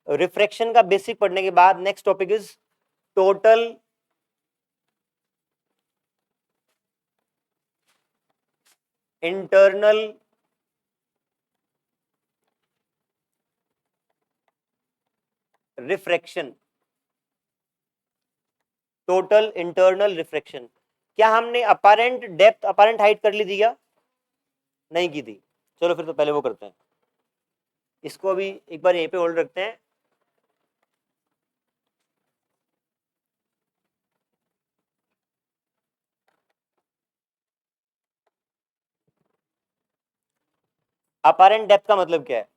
Refraction का basic पढ़ने के बाद next topic is total internal refraction. Total internal refraction, क्या हमने अपारेंट डेप्थ अपारेंट हाइट कर ली थी क्या? नहीं की थी। चलो फिर तो पहले वो करते हैं, इसको अभी एक बार यहीं पे होल्ड रखते हैं। अपारेंट डेप्थ का मतलब क्या है?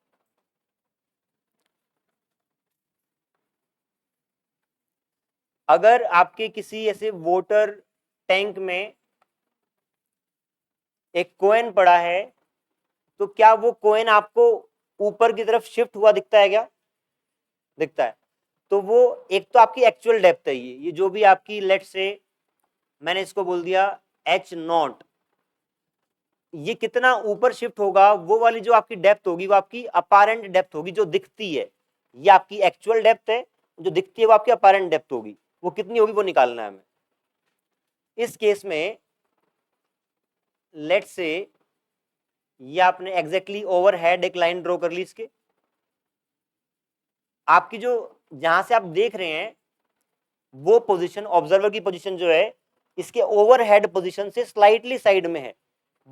अगर आपके किसी ऐसे वाटर टैंक में एक कोइन पड़ा है, तो क्या वो कोइन आपको ऊपर की तरफ शिफ्ट हुआ दिखता है क्या? दिखता है। तो वो एक तो आपकी एक्चुअल डेप्थ है, ये जो भी आपकी, लेट से मैंने इसको बोल दिया H0, ये कितना ऊपर शिफ्ट होगा, वो वाली जो आपकी डेप्थ होगी वो आपकी अपारेंट डेप्थ होगी, जो दिखती है। ये आपकी एक्चुअल डेप्थ है, जो दिखती है वो आपकी अपारेंट डेप्थ होगी। वो कितनी होगी वो निकालना है हमें। इस केस में लेट से ये आपने एग्जैक्टली ओवरहेड एक लाइन ड्रॉ कर ली इसके, आपकी जो जहां से आप देख रहे हैं वो पोजीशन, ऑब्जर्वर की पोजीशन जो है इसके ओवरहेड पोजीशन से स्लाइटली साइड में है,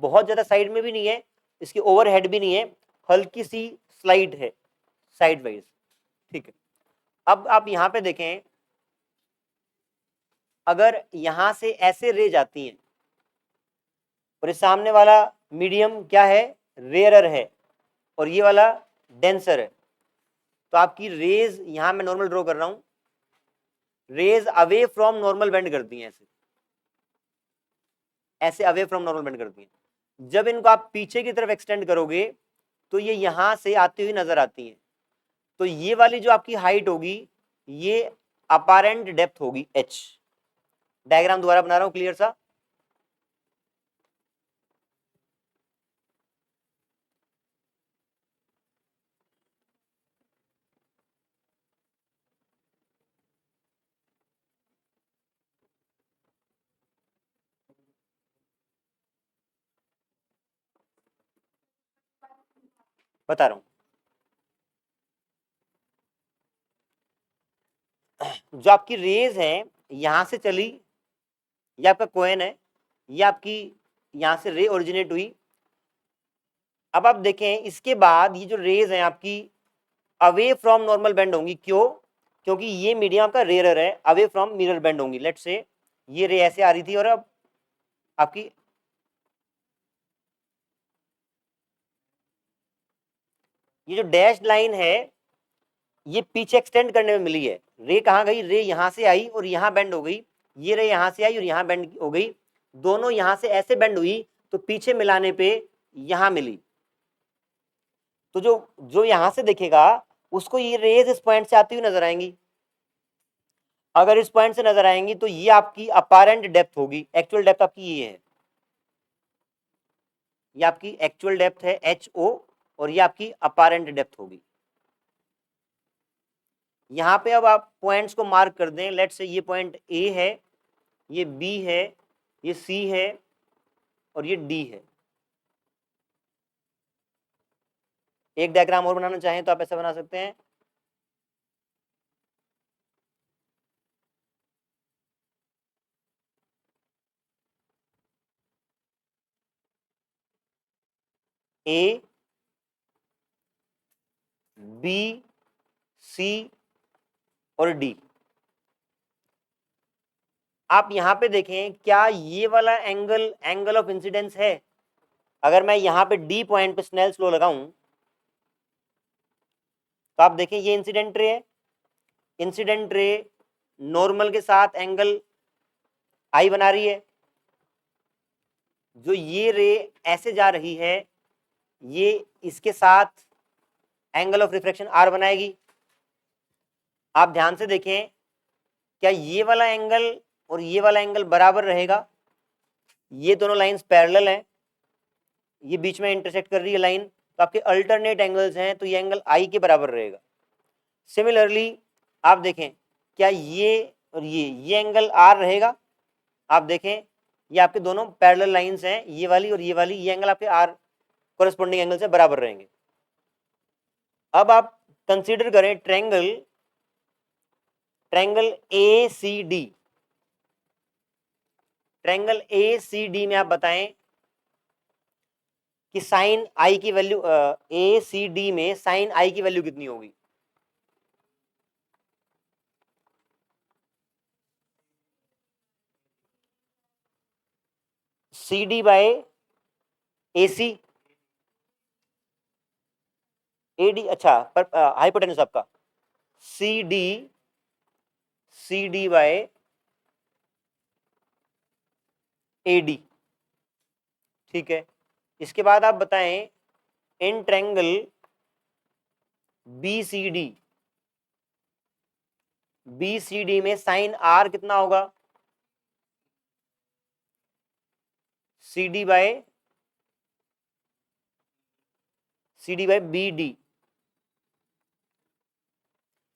बहुत ज्यादा साइड में भी नहीं है, इसकी ओवरहेड भी नहीं है, हल्की सी स्लाइड है साइड वाइज। ठीक है, अब आप यहां पे देखें, अगर यहां से ऐसे रे जाती हैं और इस सामने वाला मीडियम क्या है, रेयरर है, और ये वाला डेंसर है, तो आपकी रेज यहां मैं नॉर्मल ड्रॉ कर रहा हूं, rays away from normal bend करती हैं, ऐसे ऐसे अवे फ्रॉम नॉर्मल बेंड करती हैं। जब इनको आप पीछे की तरफ एक्सटेंड करोगे तो ये यहां से आती हुई नजर आती हैं। तो ये वाली जो आपकी हाइट होगी ये अपारेंट डेप्थ होगी h। डायग्राम दोबारा बना रहा हूं क्लियर सा। बता रहा हूं, जो आपकी रेज है यहां से चली, ये आपका कोएन है, ये आपकी यहां से रे ओरिजिनेट हुई। अब आप देखें इसके बाद ये जो रेज है आपकी अवे फ्रॉम नॉर्मल बेंड होंगी, क्यों? क्योंकि ये मीडियम आपका रेयरर है, अवे फ्रॉम मिरर बेंड होंगी। लेट से ये रे ऐसे आ रही थी और अब आपकी ये जो डैश लाइन है ये पीछे एक्सटेंड करने में मिली है। रे कहाँ गई, रे यहां से आई और यहां बेंड हो गई, ये रे यहां से आई और यहां बेंड हो गई, दोनों यहां से ऐसे बेंड हुई तो पीछे मिलाने पे यहां मिली। तो जो जो यहां से देखेगा उसको ये रेज इस पॉइंट से आती हुई नजर आएंगी। अगर इस पॉइंट से नजर आएंगी तो ये आपकी अपारेंट डेप्थ होगी, एक्चुअल डेप्थ आपकी ये है, ये आपकी एक्चुअल डेप्थ है HO और ये आपकी अपारेंट डेप्थ होगी। यहां पे अब आप पॉइंट्स को मार्क कर दें, लेट से ये पॉइंट A है, ये B है, ये C है और ये D है। एक डायग्राम और बनाना चाहें तो आप ऐसा बना सकते हैं, A B C और D। आप यहां पे देखें क्या ये वाला एंगल एंगल ऑफ इंसिडेंस है? अगर मैं यहां पे D पॉइंट पे स्नेल्स लॉ लगाऊं तो आप देखें ये इंसिडेंट रे है, इंसिडेंट रे नॉर्मल के साथ एंगल आई बना रही है, जो ये रे ऐसे जा रही है ये इसके साथ एंगल ऑफ रिफ्रैक्शन R बनाएगी। आप ध्यान से देखें क्या ये वाला एंगल और ये वाला एंगल बराबर रहेगा? ये दोनों लाइंस पैरेलल हैं, ये बीच में इंटरसेक्ट कर रही है लाइन, तो आपके अल्टरनेट एंगल्स हैं, तो ये एंगल I के बराबर रहेगा। सिमिलरली आप देखें क्या ये और ये एंगल आर रहेगा। आप देखें ये आपके दोनों पैरेलल लाइंस हैं, ये वाली और ये वाली, ये एंगल आपके आर कोरेस्पोंडिंग एंगल से बराबर रहेंगे। अब आप कंसीडर करें triangle A C D. Triangle A C D में आप बताएं कि साइन आई की वैल्यू, ए सी डी में साइन आई की वैल्यू कितनी होगी। C D by A C, A D, अच्छा पर हाइपोटेन्यूज आपका C D by A D. ठीक है, इसके बाद आप बताएं in triangle B C D में साइन आर कितना होगा। C D by B D.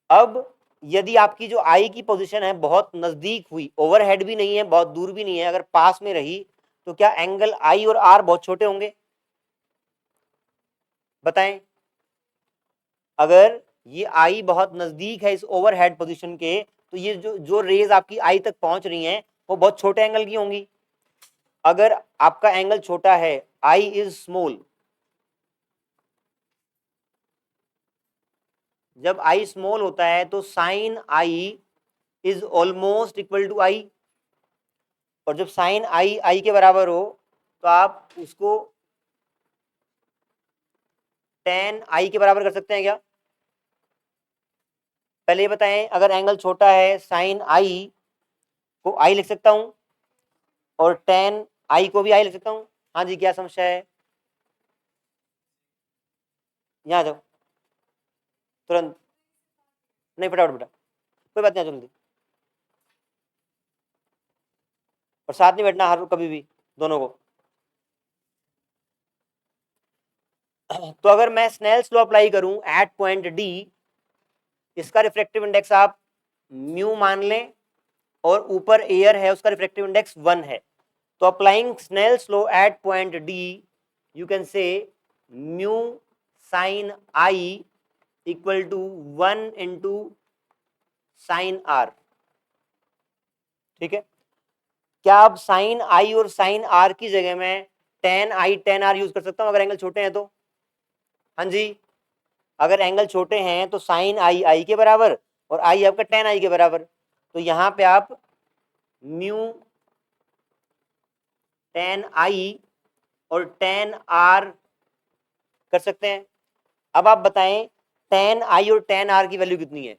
अब यदि आपकी जो आई की पोजीशन है बहुत नजदीक हुई, ओवरहेड भी नहीं है बहुत दूर भी नहीं है, अगर पास में रही, तो क्या एंगल आई और आर बहुत छोटे होंगे। बताएं, अगर ये आई बहुत नजदीक है इस ओवरहेड पोजीशन के, तो ये जो रेज आपकी आई तक पहुंच रही हैं वो बहुत छोटे एंगल की होंगी। अगर आपका एंगल छोटा है, आई इज स्मॉल, जब आई स्मॉल होता है तो sine I is almost equal to I, और जब साइन आई के बराबर हो तो आप उसको टेन आई के बराबर कर सकते हैं क्या। पहले ये बताएं, अगर एंगल छोटा है साइन आई को आई लिख सकता हूं और टेन आई को भी आई लिख सकता हूं। हाँ जी, क्या समस्या है, यहाँ जाओ तुरंत। नहीं फटाफट बेटा, कोई बात नहीं, आ जाओ जल्दी। और साथ नहीं बैठना हर कभी भी, दोनों को। तो अगर मैं स्नेल्स लॉ अप्लाई करूं एट पॉइंट डी, इसका रिफ्रैक्टिव इंडेक्स आप म्यू मान लें और ऊपर एयर है उसका रिफ्रैक्टिव इंडेक्स 1 है। तो applying Snell's law at point D, you can say mu sine i equal to 1 into sine r. ठीक है, क्या आप साइन आई और साइन आर की जगह में tan i tan r use कर सकता हूं अगर एंगल छोटे हैं तो। हाँ जी, अगर एंगल छोटे हैं तो साइन आई आई के बराबर और आई आपका टेन आई के बराबर, तो यहां पे आप म्यू टेन आई और टेन आर कर सकते हैं। अब आप बताएं टेन आई और टेन आर की वैल्यू कितनी है।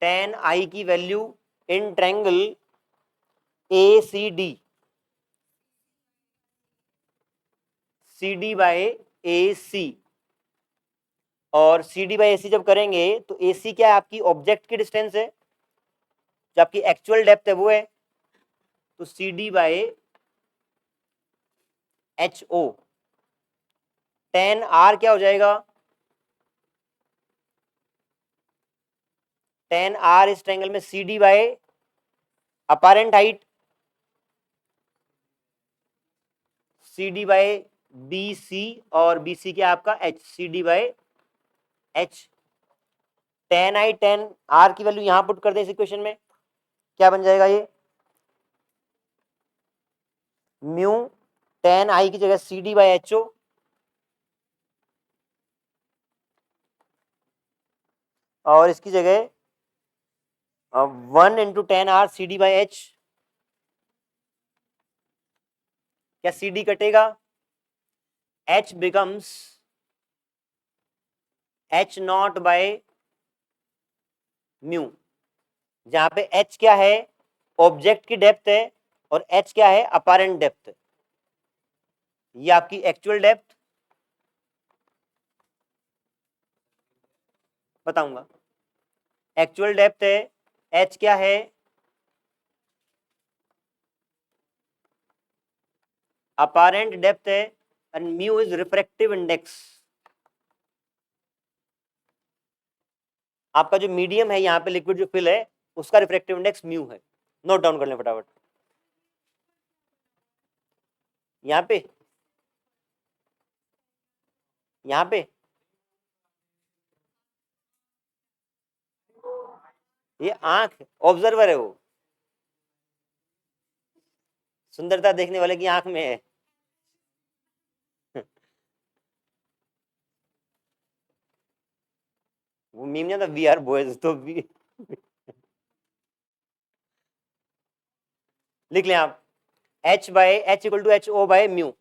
टेन आई की value in triangle A C D, C D by A C, और सी डी बाई ए सी जब करेंगे तो ए सी क्या है, आपकी ऑब्जेक्ट की डिस्टेंस है, जो आपकी एक्चुअल डेप्थ है वो है, तो C D by H O. Tan r क्या हो जाएगा, टेन आर इस ट्रायंगल में C D by apparent height, C D by B C, और बी सी क्या आपका H, C D by H. Tan i tan r की value यहां पुट कर दे इस इक्वेशन में, क्या बन जाएगा ये, म्यू टेन आई की जगह C D by H O, और इसकी जगह 1 into tan r C D by H. क्या सी डी कटेगा, H becomes H not by mu, जहां पे एच क्या है ऑब्जेक्ट की डेप्थ है और एच क्या है अपारेंट डेप्थ। ये आपकी एक्चुअल डेप्थ बताऊंगा, एक्चुअल डेप्थ है, एच क्या है अपारेंट डेप्थ है, and mu is refractive index. आपका जो मीडियम है यहाँ पे लिक्विड जो फिल है उसका रिफ्रैक्टिव इंडेक्स म्यू है। नोट डाउन कर लें फटाफट। यहाँ पे यहाँ पे ये आंख ऑब्जर्वर है, वो सुंदरता देखने वाले की आंख में है। वो मीम नहीं था, वी आर बॉयज, तो वी लिख लें आप, H equal to H O by mu.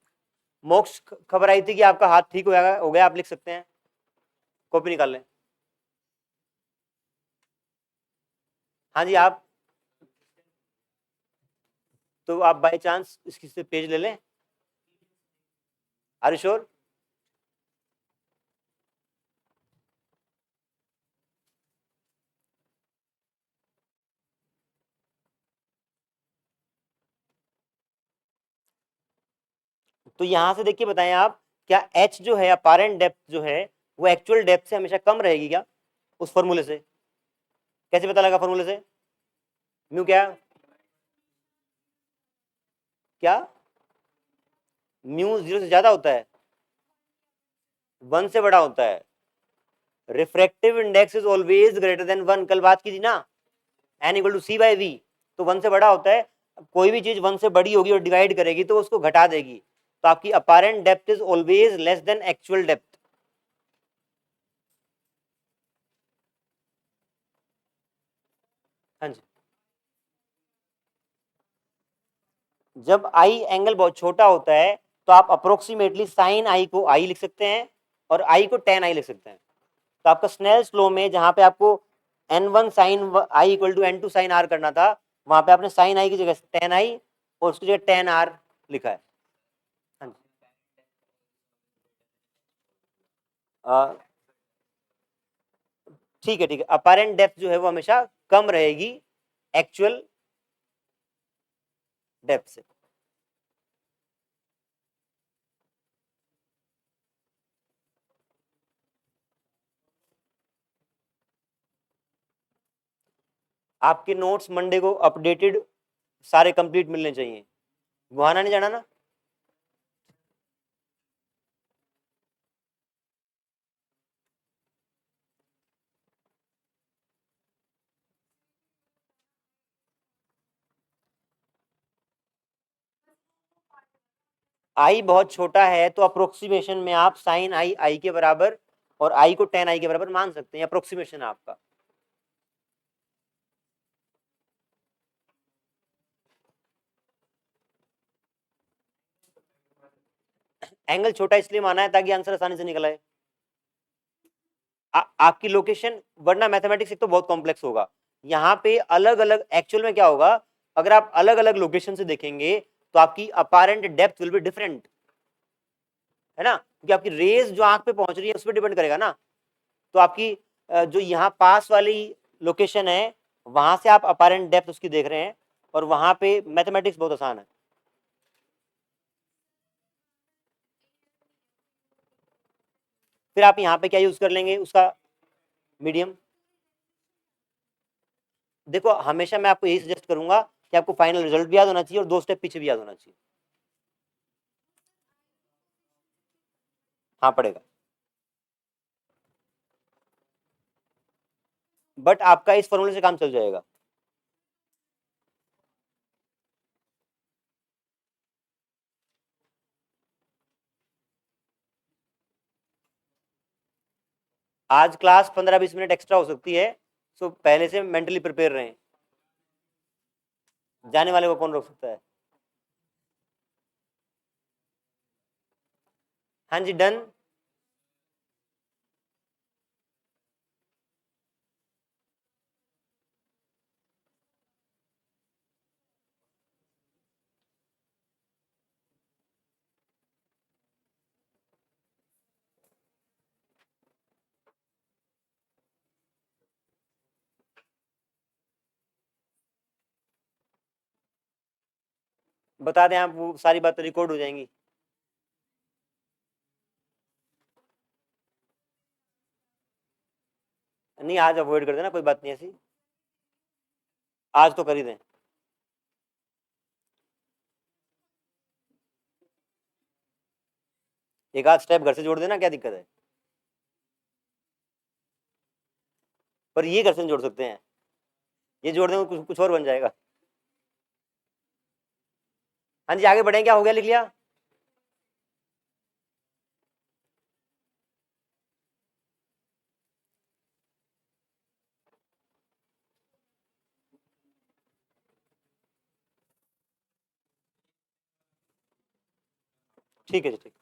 मोक्ष खबर आई थी कि आपका हाथ ठीक हो गया, आप लिख सकते हैं, कॉपी निकाल लें। हाँ जी, आप तो आप बाय चांस इसकी से पेज ले लें। Are you sure? तो यहां से देखिए बताएं आप, क्या एच जो है अपारेंट डेप्थ जो है वो एक्चुअल डेप्थ से हमेशा कम रहेगी क्या उस फॉर्मूले से? कैसे पता लगा फॉर्मूले से? म्यू क्या क्या म्यू 0 से ज्यादा होता है, 1 से बड़ा होता है। Refractive index is always greater than 1, कल बात की थी ना, n equal to c by v. तो 1 से बड़ा होता है, कोई भी चीज 1 से बड़ी होगी और डिवाइड करेगी तो उसको घटा देगी। तो आपकी apparent depth is always less than actual depth. हाँ जी, जब आई एंगल बहुत छोटा होता है तो आप अप्रोक्सीमेटली साइन आई को आई लिख सकते हैं और आई को टेन आई लिख सकते हैं। तो आपका स्नेल्स लॉ में जहां पे आपको n one sine i equal to n two sine r करना था, वहां पे आपने साइन आई की जगह टेन आई और उसकी जगह टेन आर लिखा है। हाँ जी, ठीक है ठीक है, अपारेंट डेप्थ जो है वो हमेशा कम रहेगी एक्चुअल डेप्थ से। आपके नोट्स मंडे को अपडेटेड सारे कंप्लीट मिलने चाहिए, गुहाना नहीं जाना ना। आई बहुत छोटा है तो अप्रोक्सीमेशन में आप साइन आई आई के बराबर और आई को टेन आई के बराबर मान सकते हैं, अप्रोक्सीमेशन है आपका। एंगल छोटा इसलिए माना है ताकि आंसर आसानी से निकल आए। आपकी लोकेशन, वरना मैथमेटिक्स एक तो बहुत कॉम्प्लेक्स होगा। यहाँ पे अलग अलग एक्चुअल में क्या होगा, अगर आप अलग अलग लोकेशन से देखेंगे तो आपकी apparent depth will be different, है ना, क्योंकि आपकी रेज जो आंख पे पहुंच रही है उस पर डिपेंड करेगा ना। तो आपकी जो यहाँ पास वाली लोकेशन है वहां से आप अपारेंट डेप्थ उसकी देख रहे हैं, और वहां पे मैथमेटिक्स बहुत आसान है। फिर आप यहाँ पे क्या यूज कर लेंगे उसका, मीडियम। देखो हमेशा मैं आपको यही सजेस्ट करूंगा कि आपको फाइनल रिजल्ट भी याद होना चाहिए और 2 स्टेप पीछे भी याद होना चाहिए। हाँ पड़ेगा, बट आपका इस फॉर्मूले से काम चल जाएगा। आज क्लास 15-20 मिनट एक्स्ट्रा हो सकती है, सो पहले से मेंटली प्रिपेयर रहें, जाने वाले को कौन रोक सकता है। हाँ जी डन। बता दें आप, वो सारी बातें रिकॉर्ड हो जाएंगी। नहीं, आज अवॉइड कर देना, कोई बात नहीं ऐसी, आज तो कर ही दें। एक आध स्टेप घर से जोड़ देना, क्या दिक्कत है, पर ये घर से नहीं जोड़ सकते हैं, ये जोड़ देंगे कुछ और बन जाएगा। हाँ जी, आगे बढ़े, क्या हो गया, लिख लिया। ठीक है जी, ठीक।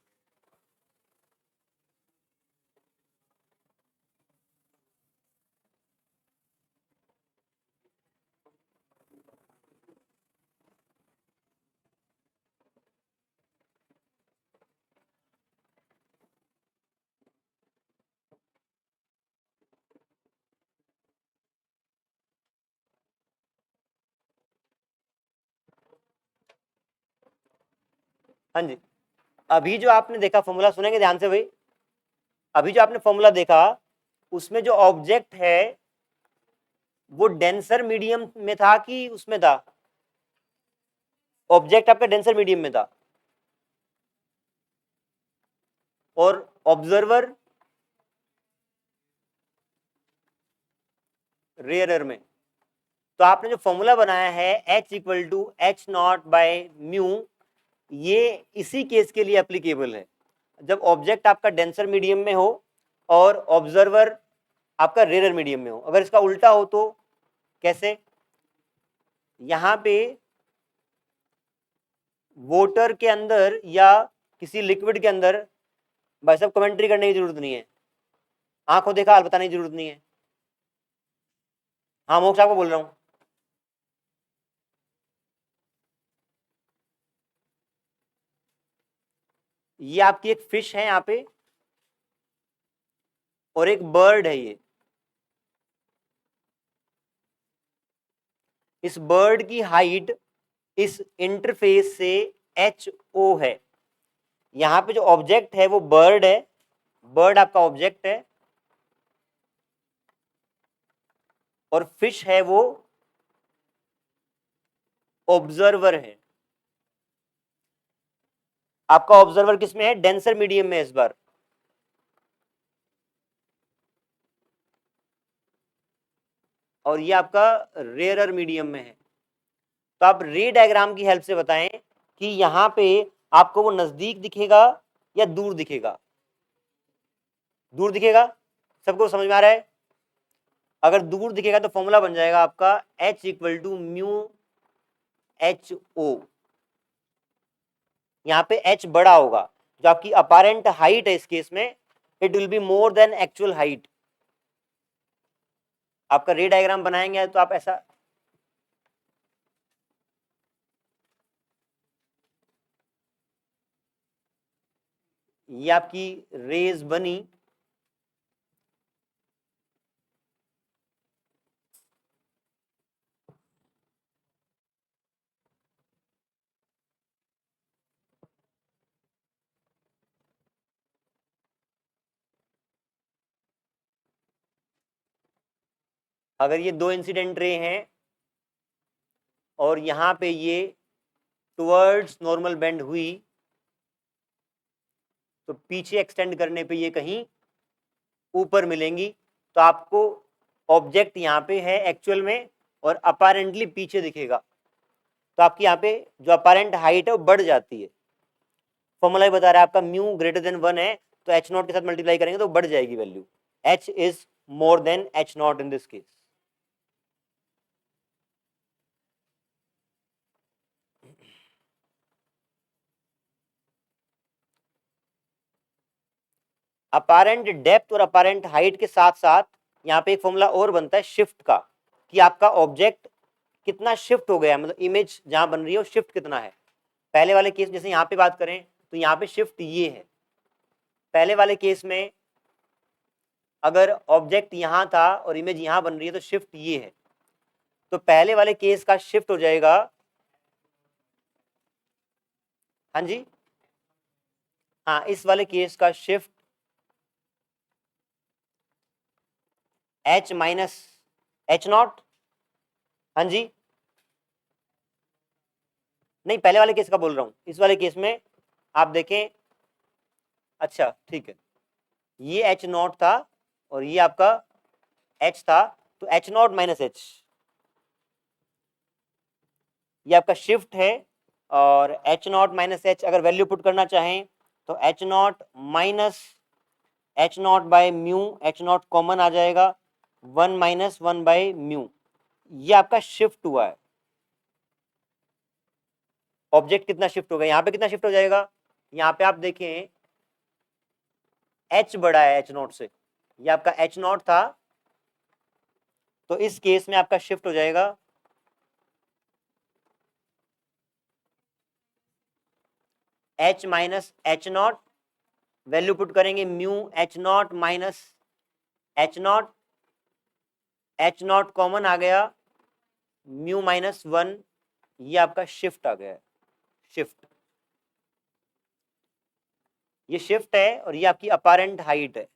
हाँ जी, अभी जो आपने देखा फॉर्मूला, सुनेंगे ध्यान से भाई, अभी जो आपने फॉर्मूला देखा उसमें जो ऑब्जेक्ट है वो डेंसर मीडियम में था कि उसमें था, ऑब्जेक्ट आपका डेंसर मीडियम में था और ऑब्जर्वर रेयरर में। तो आपने जो फॉर्मूला बनाया है H equal to H not by mu, ये इसी केस के लिए एप्लीकेबल है, जब ऑब्जेक्ट आपका डेंसर मीडियम में हो और ऑब्जर्वर आपका रेयर मीडियम में हो। अगर इसका उल्टा हो तो कैसे, यहां पे वोटर के अंदर या किसी लिक्विड के अंदर, भाई साहब कमेंट्री करने की जरूरत नहीं है, आंखों देखा हाल बताने की जरूरत नहीं है। हाँ मोक्ष आपको बोल रहा हूं, ये आपकी एक फिश है यहाँ पे और एक बर्ड है ये, इस बर्ड की हाइट इस इंटरफेस से एच ओ है। यहां पे जो ऑब्जेक्ट है वो बर्ड है, बर्ड आपका ऑब्जेक्ट है और फिश है वो ऑब्जर्वर है। आपका ऑब्जर्वर किस में है, डेंसर मीडियम में इस बार, और ये आपका रेयरर मीडियम में है। तो आप रे डायग्राम की हेल्प से बताएं कि यहां पे आपको वो नजदीक दिखेगा या दूर दिखेगा, दूर दिखेगा, सबको समझ में आ रहा है। अगर दूर दिखेगा तो फॉर्मूला बन जाएगा आपका H equal to mu H O, यहाँ पे H बड़ा होगा, जो आपकी अपारेंट हाइट है इस केस में it will be more than actual height. आपका रे डायग्राम बनाएंगे तो आप ऐसा, ये आपकी रेज बनी, अगर ये दो इंसिडेंट रे हैं और यहां पे ये टुवर्ड्स नॉर्मल बेंड हुई तो पीछे एक्सटेंड करने पे ये कहीं ऊपर मिलेंगी, तो आपको ऑब्जेक्ट यहाँ पे है एक्चुअल में और अपारेंटली पीछे दिखेगा, तो आपकी यहाँ पे जो अपारेंट हाइट है वो बढ़ जाती है। फॉर्मूला ही बता रहा है आपका म्यू ग्रेटर देन 1 है तो एच नॉट के साथ मल्टीप्लाई करेंगे तो बढ़ जाएगी value, H is more than H not in this case. Apparent depth और अपारेंट हाइट के साथ साथ यहाँ पे एक फॉर्मूला और बनता है शिफ्ट का, कि आपका ऑब्जेक्ट कितना शिफ्ट हो गया, मतलब इमेज जहां बन रही है वो शिफ्ट कितना है। पहले वाले केस जैसे यहाँ पे बात करें तो यहाँ पे शिफ्ट ये है, पहले वाले केस में अगर ऑब्जेक्ट यहां था और इमेज यहां बन रही है तो शिफ्ट ये है, तो पहले वाले केस का शिफ्ट हो जाएगा, हाँ जी, हाँ इस वाले केस का shift H minus H not. हाँ जी, नहीं पहले वाले केस का बोल रहा हूं, इस वाले केस में आप देखें, अच्छा ठीक है, ये एच नॉट था और ये आपका एच था, तो एच नॉट माइनस एच, ये आपका शिफ्ट है। और एच नॉट माइनस एच अगर वैल्यू पुट करना चाहें तो H nought minus H not by mu, H nought common आ जाएगा, 1 माइनस 1 बाय म्यू, ये आपका शिफ्ट हुआ है। ऑब्जेक्ट कितना शिफ्ट हो गया, यहाँ पे कितना शिफ्ट हो जाएगा, यहाँ पे आप देखें एच बड़ा है एच नॉट से, ये आपका एच नॉट था, तो इस केस में आपका शिफ्ट हो जाएगा H minus H nought, value put करेंगे mu H nought minus H nought, H nought common आ गया, म्यू माइनस 1, ये आपका शिफ्ट आ गया है, शिफ्ट, ये शिफ्ट है और ये आपकी अपारेंट हाइट है।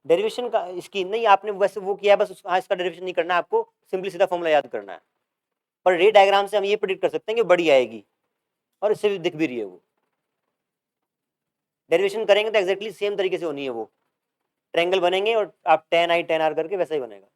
डेरिवेशन का इसकी नहीं, आपने वैसे वो किया है बस, हाँ इसका डेरिवेशन नहीं करना है आपको, सिंपली सीधा फॉर्मूला याद करना है। पर रे डायग्राम से हम ये प्रेडिक्ट कर सकते हैं कि बड़ी आएगी, और इससे भी दिख भी रही है वो। डेरिवेशन करेंगे तो एक्जैक्टली सेम तरीके से होनी है वो, ट्रायंगल बनेंगे और आप टेन आई टेन आर करके वैसा ही बनेगा।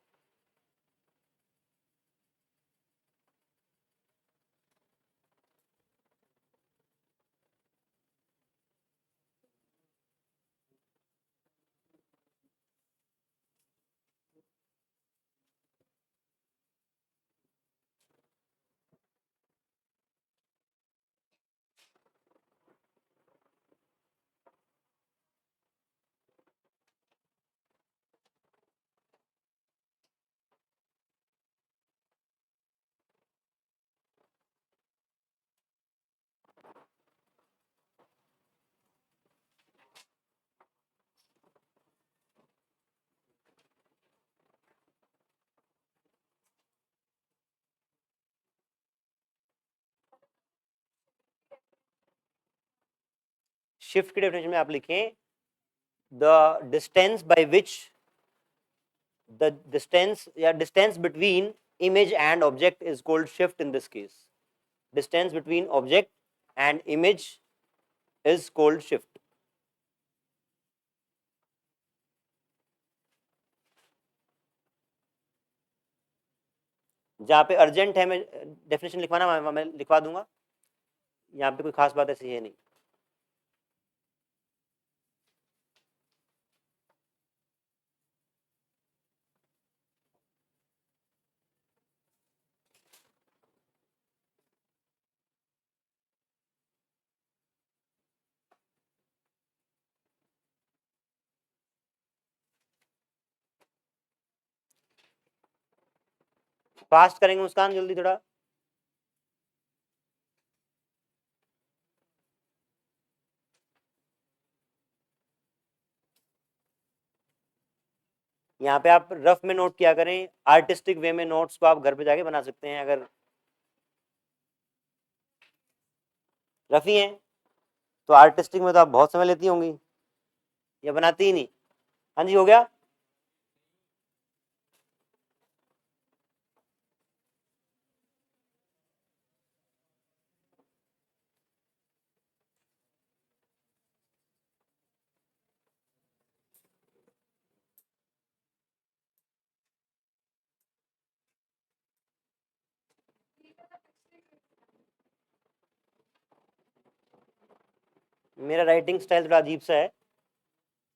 शिफ्ट की डेफिनेशन में आप लिखें the distance by which the distance, yeah, distance between image and object is called shift in this case. Distance between object and image is called shift. जहाँ पे urgent है मैं डेफिनेशन लिखवाना, मैं लिखवा दूंगा, यहाँ पे कोई खास बात ऐसी है नहीं। फास्ट करेंगे मुस्कान, जल्दी थोड़ा। यहाँ पे आप रफ में नोट किया करें, आर्टिस्टिक वे में नोट्स को आप घर पे जाके बना सकते हैं अगर रफी हैं, तो आर्टिस्टिक में तो आप बहुत समय लेती होंगी या बनाती ही नहीं। हाँ जी, हो गया। मेरा राइटिंग स्टाइल थोड़ा अजीब सा है,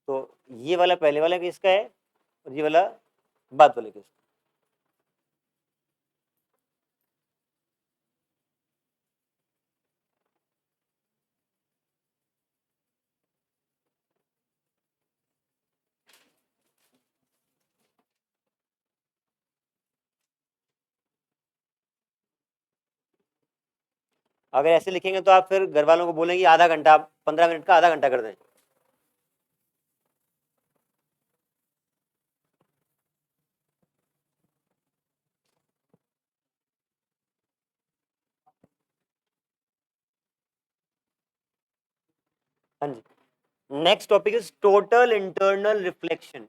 तो ये वाला पहले वाला किसका है और ये वाला बाद वाले किसका। अगर ऐसे लिखेंगे तो आप फिर घर वालों को बोलेंगे आधा घंटा, 15 मिनट का आधा घंटा कर दें। हाँ जी, next topic is total internal reflection.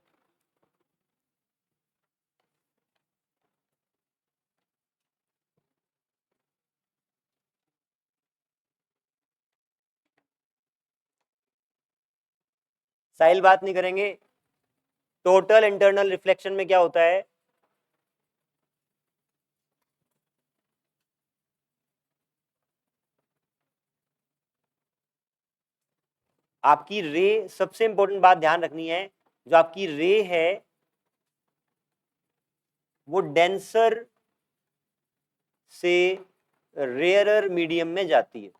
Sahil बात नहीं करेंगे, टोटल इंटरनल रिफ्लेक्शन में क्या होता है? आपकी रे, सबसे इंपॉर्टेंट बात ध्यान रखनी है, जो आपकी रे है वो डेंसर से रेयरर मीडियम में जाती है।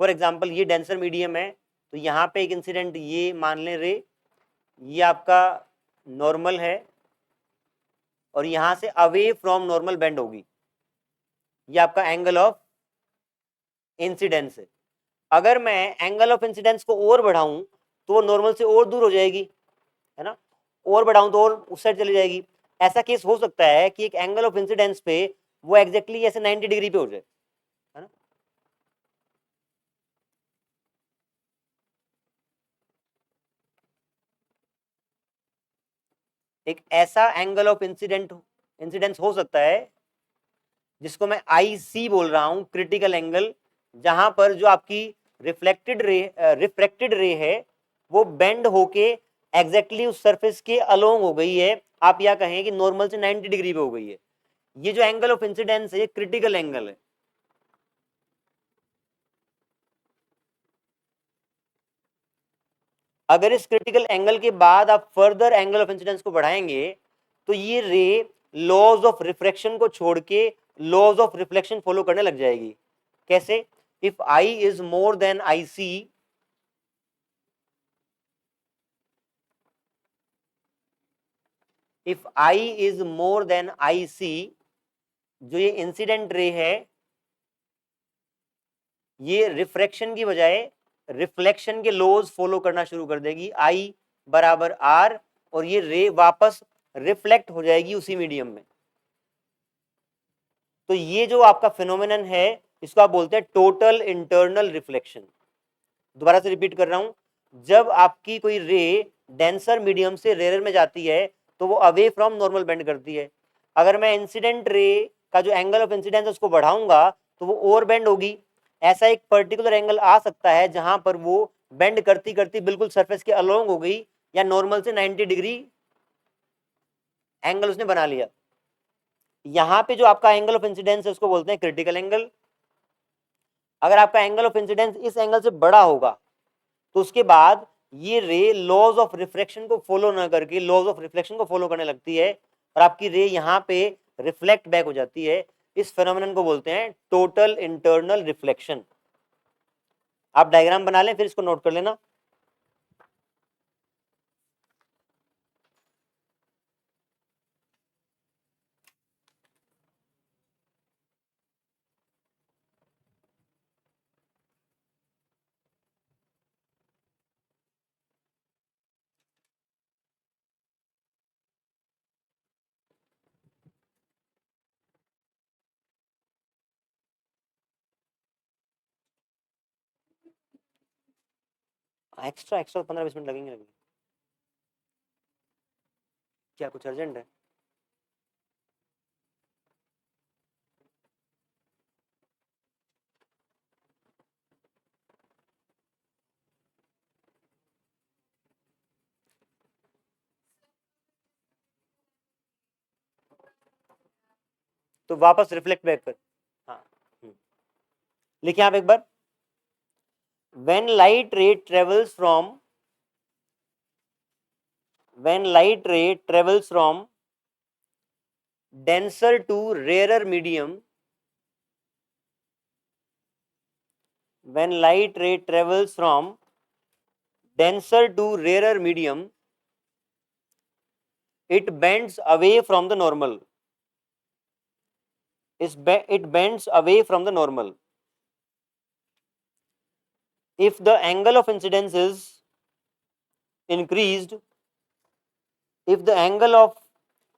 फॉर एग्जांपल ये डेंसर मीडियम है, तो यहाँ पे एक इंसिडेंट ये मान लें रे, ये आपका नॉर्मल है और यहां से अवे फ्रॉम नॉर्मल बेंड होगी, ये आपका एंगल ऑफ इंसिडेंस है। अगर मैं एंगल ऑफ इंसिडेंस को और बढ़ाऊं तो वो नॉर्मल से और दूर हो जाएगी, है ना, और बढ़ाऊं तो और उस साइड चली जाएगी। ऐसा केस हो सकता है कि एक एंगल ऑफ इंसिडेंस पे वो एग्जैक्टली ऐसे 90 डिग्री पे हो जाए, है ना। एक ऐसा एंगल ऑफ इंसिडेंस हो सकता है जिसको मैं IC बोल रहा हूं, क्रिटिकल एंगल, जहां पर जो आपकी रिफ्लेक्टेड रे है वो बेंड होके एग्जैक्टली उस सरफेस के अलोंग हो गई है। आप या कहें कि नॉर्मल से 90 डिग्री पे हो गई है। ये जो एंगल ऑफ इंसिडेंस है ये क्रिटिकल एंगल है। अगर इस क्रिटिकल एंगल के बाद आप फर्दर एंगल ऑफ इंसिडेंस को बढ़ाएंगे तो ये रे लॉज ऑफ रिफ्रैक्शन को छोड़ के लॉज ऑफ रिफ्लेक्शन फॉलो करने लग जाएगी। कैसे? If I is more than IC, if I is more than IC, जो ये इंसिडेंट रे है ये रिफ्रैक्शन की बजाय रिफ्लेक्शन के लॉज फॉलो करना शुरू कर देगी, I बराबर R, और ये रे वापस रिफ्लेक्ट हो जाएगी उसी मीडियम में। तो ये जो आपका फिनोमेनन है इसको आप बोलते हैं टोटल इंटरनल रिफ्लेक्शन। दोबारा से रिपीट कर रहा हूं, जब आपकी कोई रे डेंसर मीडियम से रेयर में जाती है तो वो अवे फ्रॉम नॉर्मल बेंड करती है। अगर मैं इंसिडेंट रे का जो एंगल ऑफ इंसिडेंस है उसको बढ़ाऊंगा तो वो ओवर बेंड होगी। ऐसा एक पर्टिकुलर एंगल आ सकता है जहां पर वो बेंड करती करती बिल्कुल सरफेस के अलोंग हो गई, या नॉर्मल से 90 डिग्री एंगल उसने बना लिया। यहां पे जो आपका एंगल ऑफ इंसिडेंस है उसको बोलते हैं क्रिटिकल एंगल। अगर आपका एंगल ऑफ इंसिडेंस इस एंगल से बड़ा होगा तो उसके बाद ये रे लॉज ऑफ रिफ्लेक्शन को फॉलो ना करके लॉज ऑफ रिफ्लेक्शन को फॉलो करने लगती है और आपकी रे यहां पे रिफ्लेक्ट बैक हो जाती है। इस फेनोमेनन को बोलते हैं टोटल इंटरनल रिफ्लेक्शन। आप डायग्राम बना लें फिर इसको नोट कर लेना। एक्स्ट्रा एक्स्ट्रा 15-20 मिनट लगेंगे। क्या कुछ अर्जेंट है? तो वापस रिफ्लेक्ट बैक कर। हाँ, लिखिए आप एक बार। when light ray travels from when light ray travels from denser to rarer medium, when light ray travels from denser to rarer medium, it bends away from the normal. It bends away from the normal. If the angle of incidence is increased, if the angle of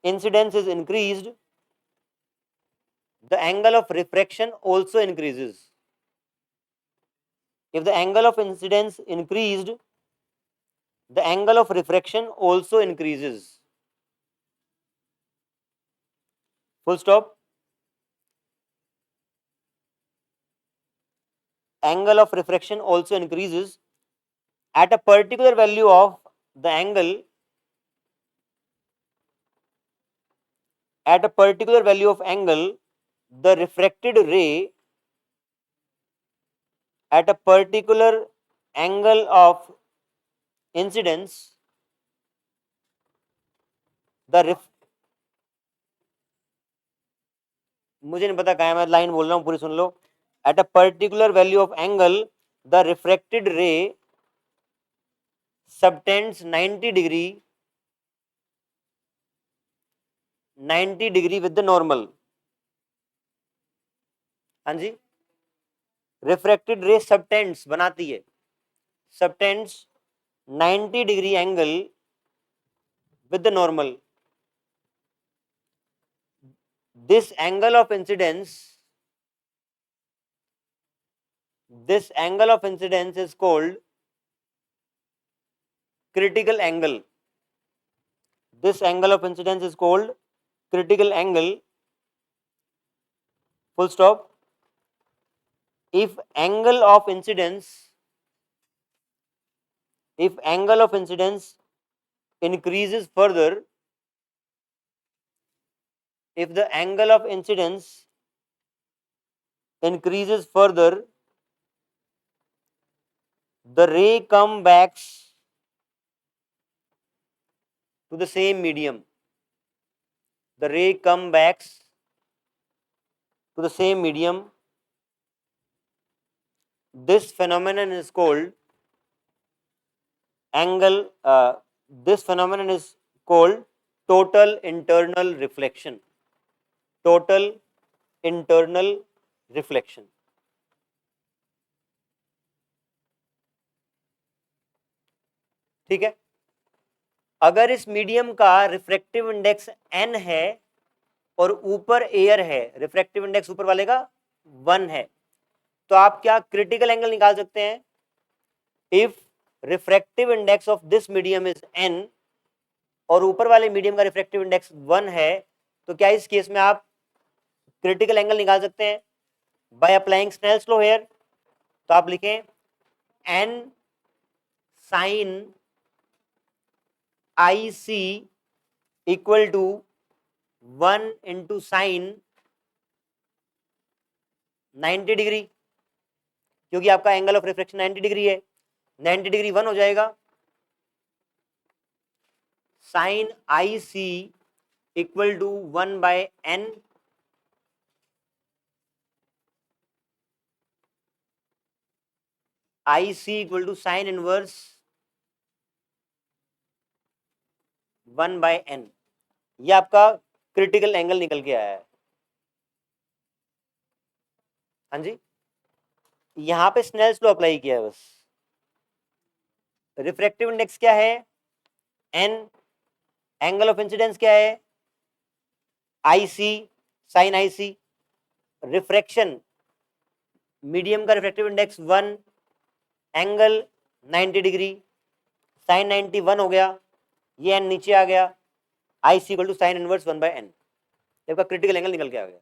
incidence is increased, the angle of refraction also increases. If the angle of incidence increased, the angle of refraction also increases. Full stop. Angle of refraction also increases at a particular value of the angle. At a particular value of angle, the refracted ray at a particular angle of incidence, the मुझे नहीं पता कहाँ है, मैं line बोल रहा हूँ पूरी सुन लो. At a particular value of angle, the refracted ray subtends 90 degree with the normal. हाँ जी, रिफ्रैक्टेड रे सबटेंड्स बनाती है, subtends 90 degree angle with the normal. This angle of incidence is called critical angle. This angle of incidence is called critical angle. Full stop. If angle of incidence increases further, if the angle of incidence increases further, the ray comes back to the same medium. The ray comes back to the same medium. This phenomenon is called this phenomenon is called total internal reflection. Total internal reflection. ठीक है. अगर इस medium का refractive index n है और ऊपर air है, refractive index ऊपर वाले का 1 है, तो आप क्या क्रिटिकल एंगल निकाल सकते हैं. If refractive index of this medium is n और ऊपर वाले मीडियम का रिफ्रैक्टिव इंडेक्स 1 है, तो क्या इस केस में आप क्रिटिकल एंगल निकाल सकते हैं by applying Snell's law here. तो आप लिखें n sin IC equal to 1 into sine 90 degree, क्योंकि आपका एंगल ऑफ रिफ्रैक्शन 90 डिग्री है. 90 डिग्री 1 हो जाएगा. Sine IC equal to 1 by n IC equal to sine inverse 1 by n. ये आपका क्रिटिकल एंगल निकल के आया है. हाँ जी, यहां पे स्नेल्स लॉ अप्लाई किया है बस. रिफ्रैक्टिव इंडेक्स क्या है n, एंगल ऑफ इंसिडेंस क्या है IC, sine IC, refraction medium का refractive index 1, angle 90 degree, sine 90 1 हो गया, ये n नीचे आ गया, IC equal to sine inverse 1 by n. आपका क्रिटिकल एंगल निकल के आ गया.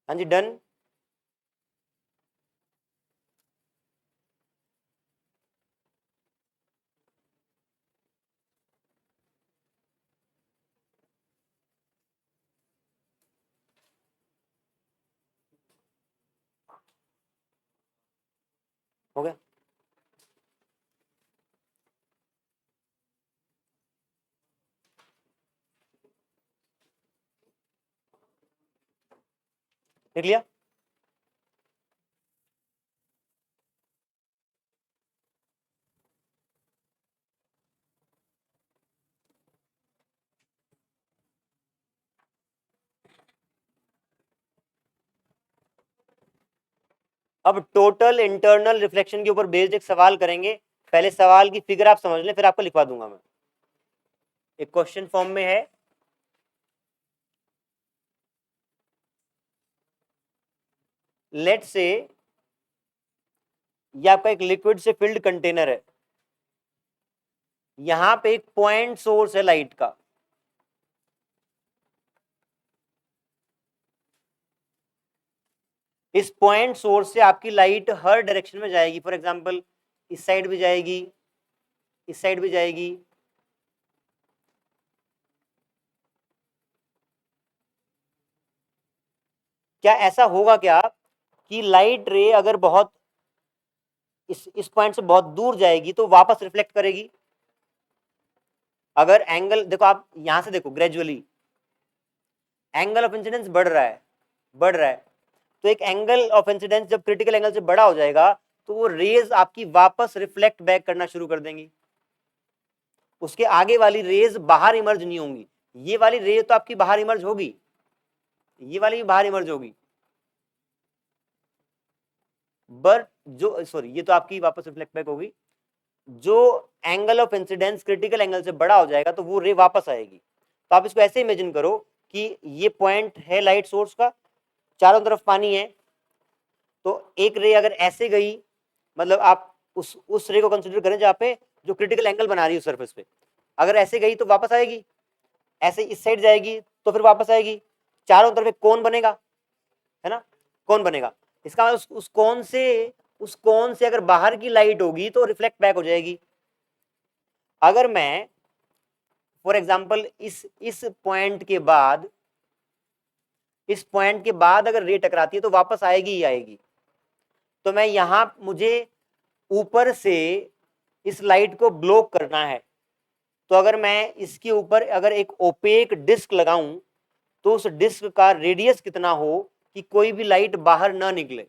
हाँ जी, डन. हो गया. देख लिया. अब टोटल इंटरनल रिफ्लेक्शन के ऊपर बेस्ड एक सवाल करेंगे, पहले सवाल की फिगर आप समझ लें, फिर आपको लिखवा दूंगा मैं। एक क्वेश्चन फॉर्म में है, लेट से ये आपका एक लिक्विड से फिल्ड कंटेनर है, यहां पे एक पॉइंट सोर्स है लाइट का, इस पॉइंट सोर्स से आपकी लाइट हर डायरेक्शन में जाएगी। फॉर एग्जांपल इस साइड भी जाएगी, इस साइड भी जाएगी, क्या ऐसा होगा क्या कि लाइट रे अगर बहुत इस पॉइंट से बहुत दूर जाएगी तो वापस रिफ्लेक्ट करेगी? अगर एंगल देखो, आप यहां से देखो, ग्रेजुअली एंगल ऑफ इंसिडेंस बढ़ रहा है, बढ़ रहा है, तो एक एंगल ऑफ इंसिडेंस जब क्रिटिकल एंगल से बड़ा हो जाएगा तो वो रेज आपकी वापस रिफ्लेक्ट बैक करना शुरू कर देंगी, उसके आगे वाली रेज बाहर इमर्ज नहीं होंगी। ये वाली रेज तो आपकी बाहर इमर्ज होगी, ये वाली भी बाहर इमर्ज होगी, बट जो सॉरी ये तो आपकी वापस रिफ्लेक्ट बैक होगी, जो angle of incidence critical angle से बड़ा हो जाएगा तो वो रे वापस आएगी। तो आप इसको ऐसे इमेजिन करो कि ये पॉइंट है लाइट सोर्स का, चारों तरफ पानी है, तो एक रे अगर ऐसे गई, मतलब आप उस रे को कंसिडर करें जहाँ पे जो क्रिटिकल एंगल बना रही है सरफेस पे, अगर ऐसे गई तो वापस आएगी, ऐसे इस साइड जाएगी तो फिर वापस आएगी, चारों तरफ एक कोन बनेगा, है ना, कोन बनेगा। इसका मतलब उस कोन से अगर बाहर की लाइट होगी तो रिफ्लेक्ट बैक हो जाएगी। अगर मैं फॉर एग्जांपल इस पॉइंट के बाद, इस पॉइंट के बाद अगर रे टकराती है तो वापस आएगी ही आएगी। तो मैं यहां मुझे ऊपर से इस लाइट को ब्लॉक करना है, तो अगर मैं इसके ऊपर अगर एक ओपेक डिस्क लगाऊं तो उस डिस्क का रेडियस कितना हो कि कोई भी लाइट बाहर ना निकले।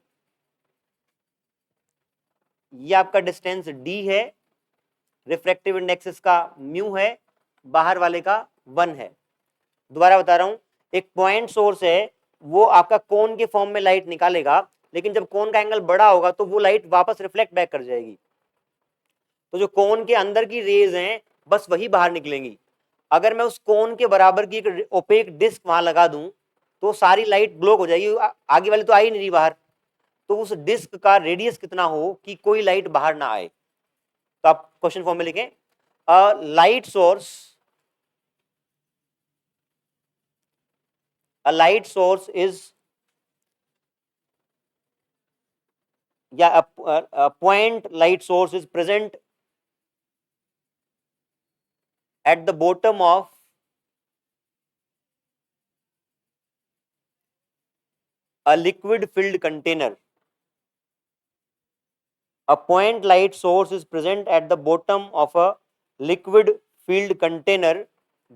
ये आपका डिस्टेंस d है, रिफ्रैक्टिव इंडेक्स इसका म्यू है, बाहर वाले का 1 है। दोबारा बता रहा हूं, एक पॉइंट सोर्स है, वो आपका कोन के फॉर्म में लाइट निकालेगा, लेकिन जब कोन का एंगल बड़ा होगा तो वो लाइट वापस रिफ्लेक्ट बैक कर जाएगी, तो जो कोन के अंदर की रेज हैं बस वही बाहर निकलेंगी। अगर मैं उस कोन के बराबर की एक ओपेक डिस्क वहां लगा दूं तो सारी लाइट ब्लॉक हो जाएगी, आगे वाली तो आ ही नहीं रही बाहर, तो उस डिस्क का रेडियस कितना हो कि कोई लाइट बाहर ना आए। तो आप क्वेश्चन फॉर्म में लिखें, light source, a light source is a point light source is present at the bottom of a liquid filled container. A point light source is present at the bottom of a liquid filled container,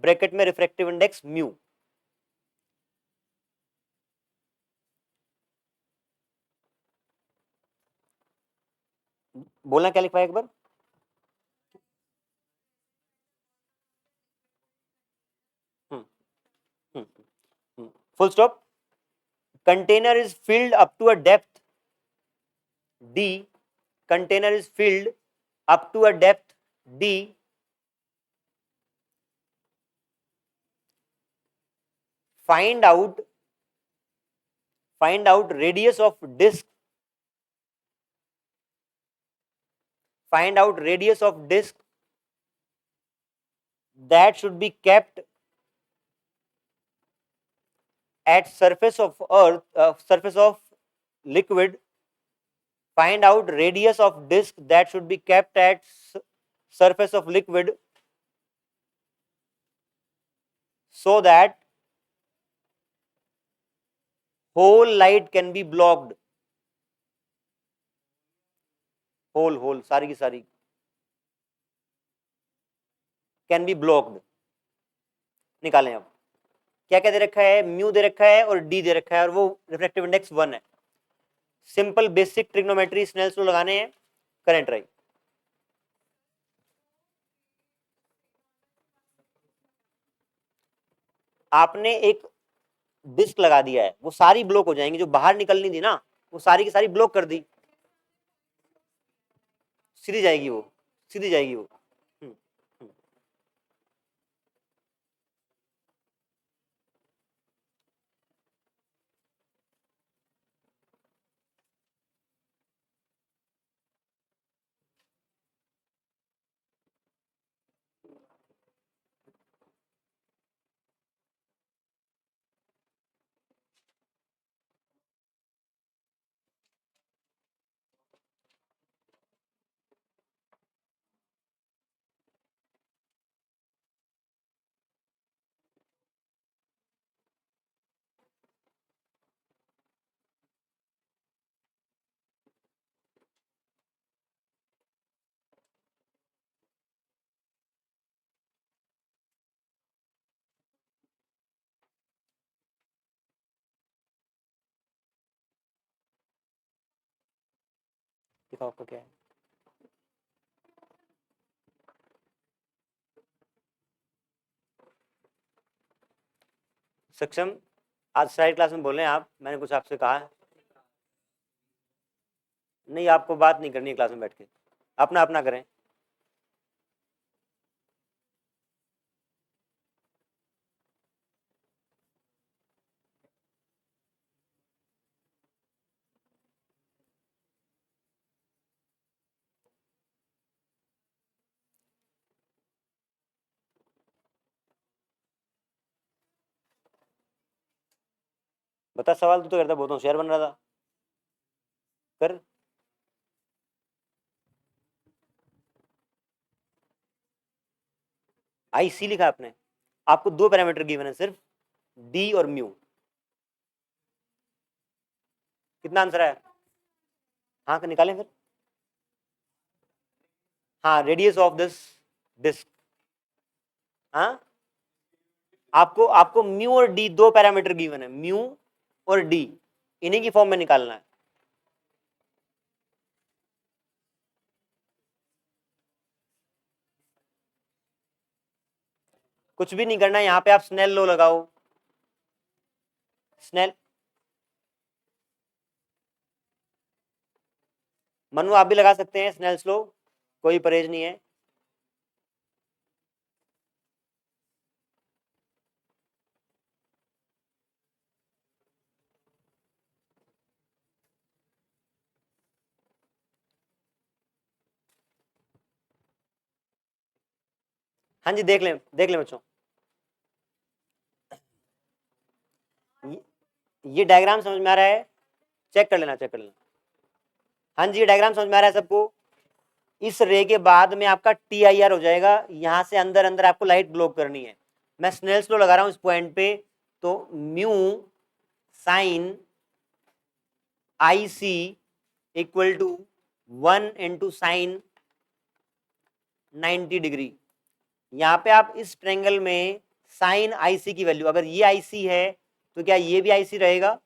bracket में refractive index mu. बोलना क्या लिखवाया एक बार? Full stop. Container is filled up to a depth d, container is filled up to a depth d, find out radius of disk, find out radius of disk that should be kept at surface of earth, surface of liquid, find out radius of disk that should be kept at surface of liquid so that whole light can be blocked, whole सारी की सारी can be blocked. निकालें अब क्या क्या दे रखा है, mu दे रखा है और डी दे रखा है, और वो रिफ्रैक्टिव इंडेक्स 1 है। Simple basic trigonometry Snell's law लगाने हैं, करें ट्राई। आपने एक डिस्क लगा दिया है, वो सारी ब्लॉक हो जाएंगी, जो बाहर निकलनी थी ना वो सारी की सारी ब्लॉक कर दी, सीधी जाएगी वो, सीधी जाएगी वो। हम्म, हम्म। दिखाओ आपका क्या है। सक्षम, आज सारी क्लास में बोल रहे हैं आप, मैंने कुछ आपसे कहा है? नहीं, आपको बात नहीं करनी है क्लास में बैठ के, अपना अपना करें। बता, सवाल तू तो करता, बहुत होशियार बन रहा था। कर। आई सी लिखा आपने, आपको दो पैरामीटर गिवन है सिर्फ, डी और म्यू। कितना आंसर है? हाँ, निकालें फिर। हाँ, रेडियस ऑफ दिस डिस्क। हाँ, आपको आपको म्यू और डी दो पैरामीटर गिवन है, म्यू और डी, इन्हीं की फॉर्म में निकालना है। कुछ भी नहीं करना है, यहाँ पे आप स्नेल लॉ लगाओ। स्नेल, मनु आप भी लगा सकते हैं स्नेल्स लॉ, कोई परहेज नहीं है। हाँ जी, देख लें बच्चों, ये डायग्राम समझ में आ रहा है? चेक कर लेना, चेक कर लेना। हाँ जी, ये डायग्राम समझ में आ रहा है सबको? इस रे के बाद में आपका टी आई आर हो जाएगा, यहां से अंदर अंदर आपको लाइट ब्लॉक करनी है। मैं स्नेल्स लॉ लगा रहा हूं इस पॉइंट पे, तो mu sine i C equal to 1 × sin 90 degree. यहाँ पे आप इस ट्रेंगल में साइन आईसी की वैल्यू, अगर ये आईसी है तो क्या ये भी आईसी रहेगा?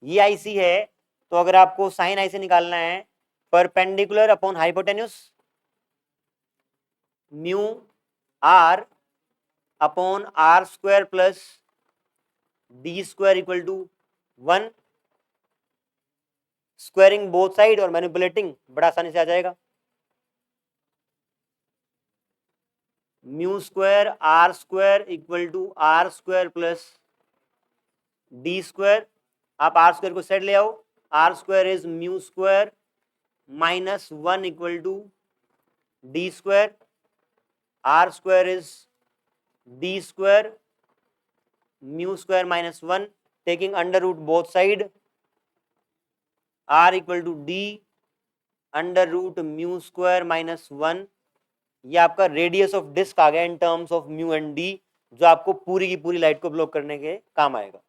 ये आईसी है, तो अगर आपको साइन आईसी निकालना है, perpendicular upon hypotenuse, mu r upon r square plus d square equal to 1, squaring both side और मैनिपुलेटिंग, बड़ा आसानी से आ जाएगा। Mu square r square equal to r square plus d square, आप आर स्क्वायर को सेट ले आओ, r square is mu square minus 1 equal to d square, r square is d square mu square minus 1, taking under root both side, r equal to d under root mu square minus 1। ये आपका radius of disc आ गया in terms of mu and d, जो आपको पूरी की पूरी light को ब्लॉक करने के काम आएगा।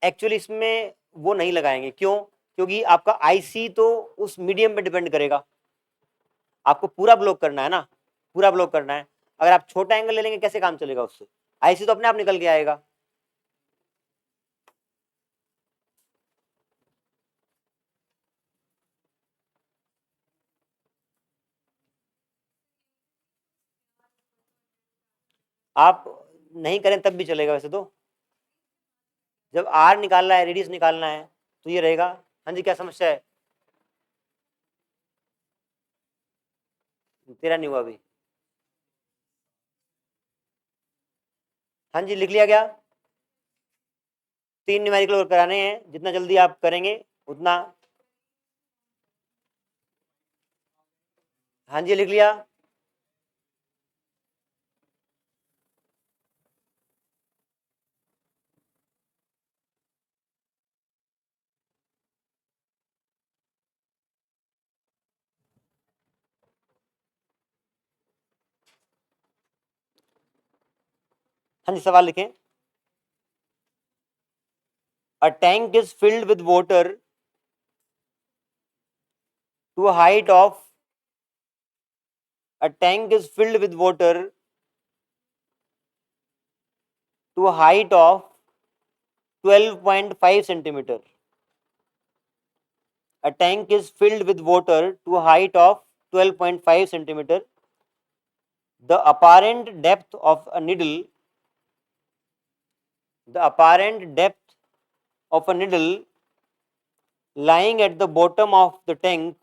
एक्चुअली इसमें वो नहीं लगाएंगे, क्यों? क्योंकि आपका आईसी तो उस मीडियम पे डिपेंड करेगा, आपको पूरा ब्लॉक करना है ना, पूरा ब्लॉक करना है। अगर आप छोटा एंगल ले लेंगे कैसे काम चलेगा उससे? आईसी तो अपने आप निकल के आएगा। आप नहीं करें तब भी चलेगा वैसे तो। जब आर निकालना है, रेडियस निकालना है, तो ये रहेगा। हाँ जी, क्या समस्या है? तेरा नहीं हुआ अभी? हाँ जी, लिख लिया क्या? 3 न्यूमेरिकल और कराने हैं, जितना जल्दी आप करेंगे उतना। हाँ जी, लिख लिया। हाँ जी, सवाल लिखें। A tank is filled with water to a height of a tank is filled with water to a height of 12.5 centimeter. A tank is filled with water to a height of 12.5 centimeter. The apparent depth of a needle, the apparent depth of a needle lying at the bottom of the tank,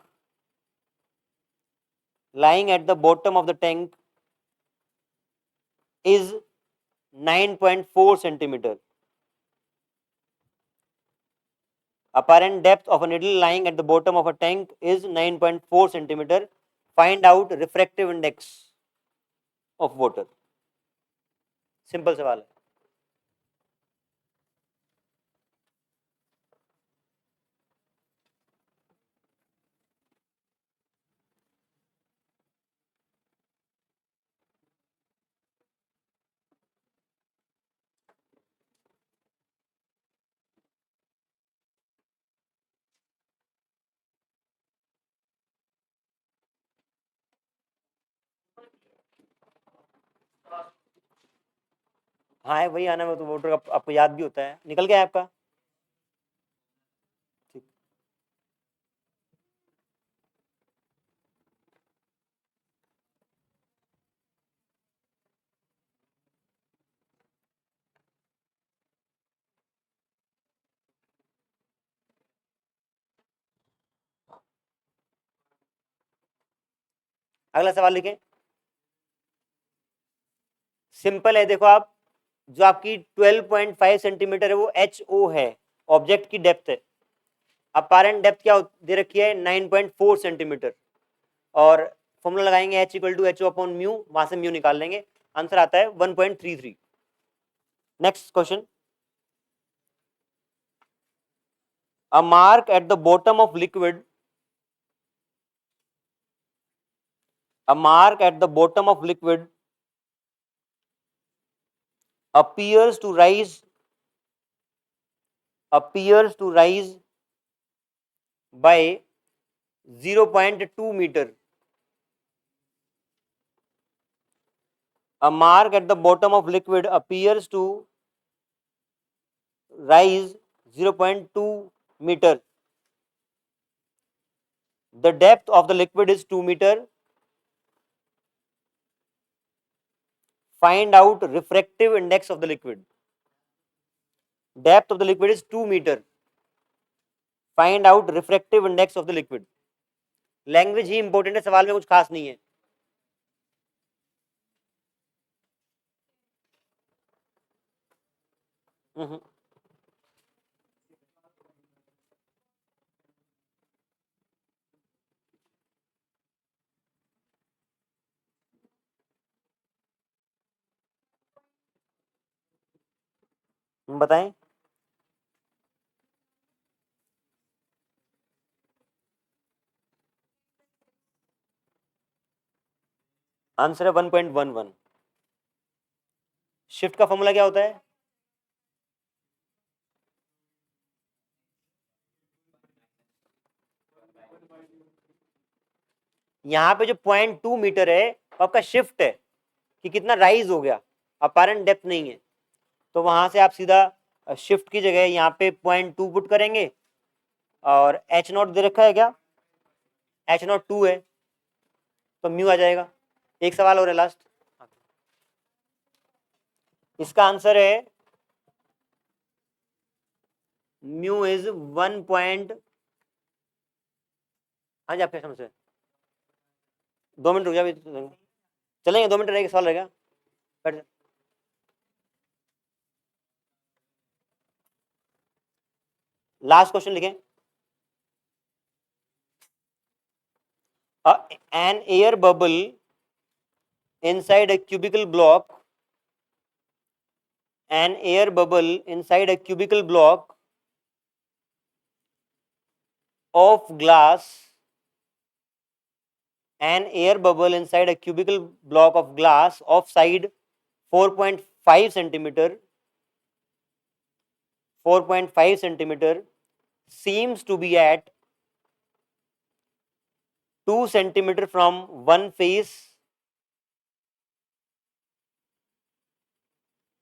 lying at the bottom of the tank is 9.4 centimeter. Apparent depth of a needle lying at the bottom of a tank is 9.4 centimeter. Find out refractive index of water. Simple सवाल है। हाँ है, वही आना है, तो voter आपको याद भी होता है। निकल गया है आपका? ठीक। अगला सवाल लिखें। सिंपल है, देखो आप, जो आपकी 12.5 सेंटीमीटर है वो एच ओ है, ऑब्जेक्ट की डेप्थ है। अपारेंट डेप्थ क्या दे रखी है? 9.4 सेंटीमीटर। और फॉर्मूला लगाएंगे H equal to H O upon mu, वहां से म्यू निकाल लेंगे, आंसर आता है 1.33। Next question. A mark at the bottom of liquid, a mark at the bottom of liquid appears to rise, appears to rise by 0.2 meter. A mark at the bottom of liquid appears to rise 0.2 meter. The depth of the liquid is 2 meter. Find out refractive index of the liquid. Depth of the liquid is 2 meter. Find out refractive index of the liquid. Language he important है, सवाल में कुछ खास नहीं है। बताएं। Answer है 1.11। Shift का फॉर्मूला क्या होता है? यहाँ पे जो 0.2 मीटर है आपका शिफ्ट है कि कितना राइज हो गया, अपारेंट डेप्थ नहीं है। तो वहां से आप सीधा शिफ्ट की जगह यहाँ पे 0.2 पुट करेंगे, और एच नॉट दे रखा है क्या? एच नॉट 2 है, तो म्यू आ जाएगा। एक सवाल और है लास्ट, इसका आंसर है म्यू इज 1 पॉइंट, हाँ जी आपके समझ से 2 मिनट रुक जाए, चलेंगे 2 मिनट रहेगा, सवाल रहेगा, बैठ जाओ। लास्ट क्वेश्चन लिखें। An air bubble inside a cubical block, an air bubble inside a cubical block of glass, an air bubble inside a cubical block of glass of side 4.5 centimeter, 4.5 centimeter seems to be at 2 centimeter from one face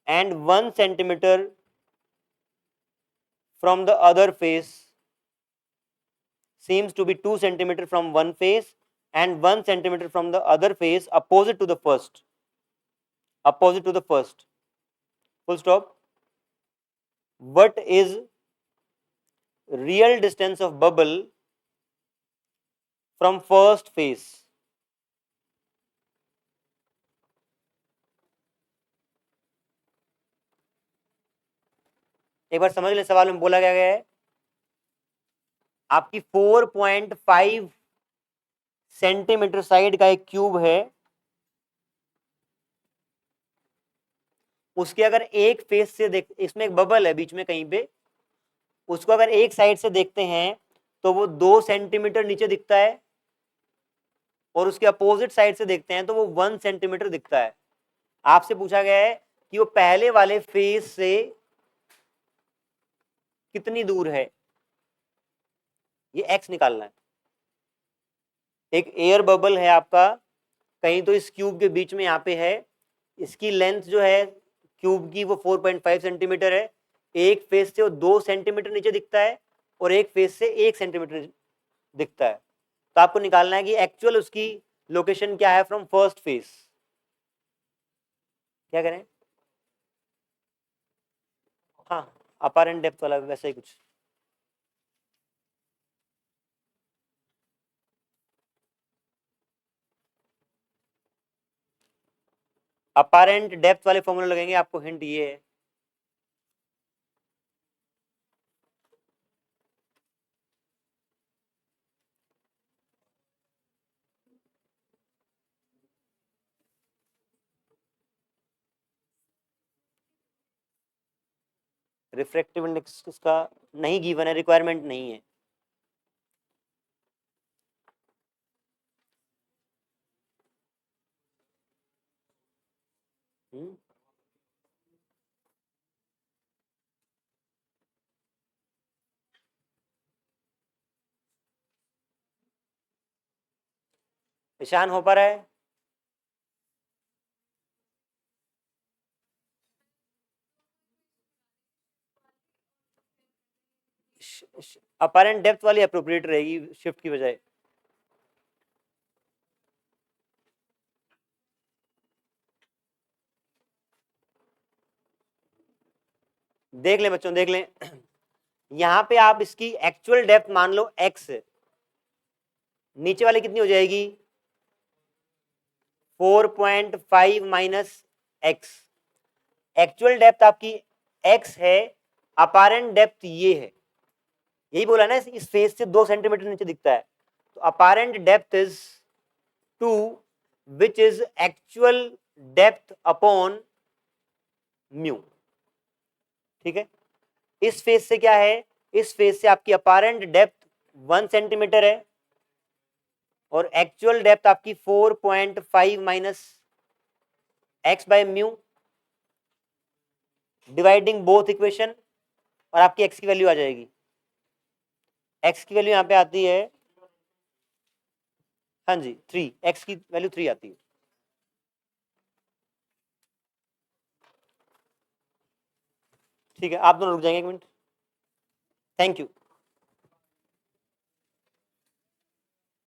and 1 centimeter from the other face, seems to be 2 centimeter from one face and 1 centimeter from the other face opposite to the first, opposite to the first, full stop. What is real distance of bubble from first face? एक बार समझ लें सवाल में बोला गया है आपकी 4.5 centimetre side का एक क्यूब है, उसके अगर एक फेस से देख, इसमें एक बबल है बीच में कहीं पे, उसको अगर एक साइड से देखते हैं तो वो 2 सेंटीमीटर नीचे दिखता है और उसके अपोजिट साइड से देखते हैं तो वो 1 सेंटीमीटर दिखता है। आपसे पूछा गया है कि वो पहले वाले फेस से कितनी दूर है, ये एक्स निकालना है। एक एयर बबल है आपका कहीं तो इस क्यूब के बीच में यहाँ पे है, इसकी लेंथ जो है क्यूब की वो 4.5 सेंटीमीटर है, एक फेस से वो 2 सेंटीमीटर नीचे दिखता है और एक फेस से 1 सेंटीमीटर दिखता है। तो आपको निकालना है कि एक्चुअल उसकी लोकेशन क्या है फ्रॉम फर्स्ट फेस। क्या करें? हाँ, अपारेंट डेप्थ वाला वैसा ही कुछ। अपारेंट डेप्थ वाले फॉर्मूला लगेंगे, आपको हिंट ये है रिफ्रैक्टिव इंडेक्स इसका नहीं गिवन है, रिक्वायरमेंट नहीं है। ईशान हो पा रहा है? अपारेंट डेप्थ वाली अप्रोप्रिएट रहेगी शिफ्ट की बजाय। देख लें बच्चों, देख लें यहां पे आप इसकी एक्चुअल डेप्थ मान लो x है, नीचे वाली कितनी हो जाएगी 4.5 माइनस एक्स। एक्चुअल डेप्थ आपकी x है, अपारेंट डेप्थ ये है, यही बोला ना इस फेस से 2 सेंटीमीटर नीचे दिखता है, तो apparent depth is 2 which is actual depth upon mu. ठीक है, इस फेस से क्या है, इस फेस से आपकी अपारेंट डेप्थ 1 सेंटीमीटर है और एक्चुअल डेप्थ आपकी 4.5 minus x by mu, dividing both equation, और आपकी एक्स की वैल्यू आ जाएगी। एक्स की वैल्यू यहां पे आती है, हाँ जी 3, एक्स की वैल्यू 3 आती है। ठीक है, आप दोनों रुक जाएंगे 1 मिनट। Thank you.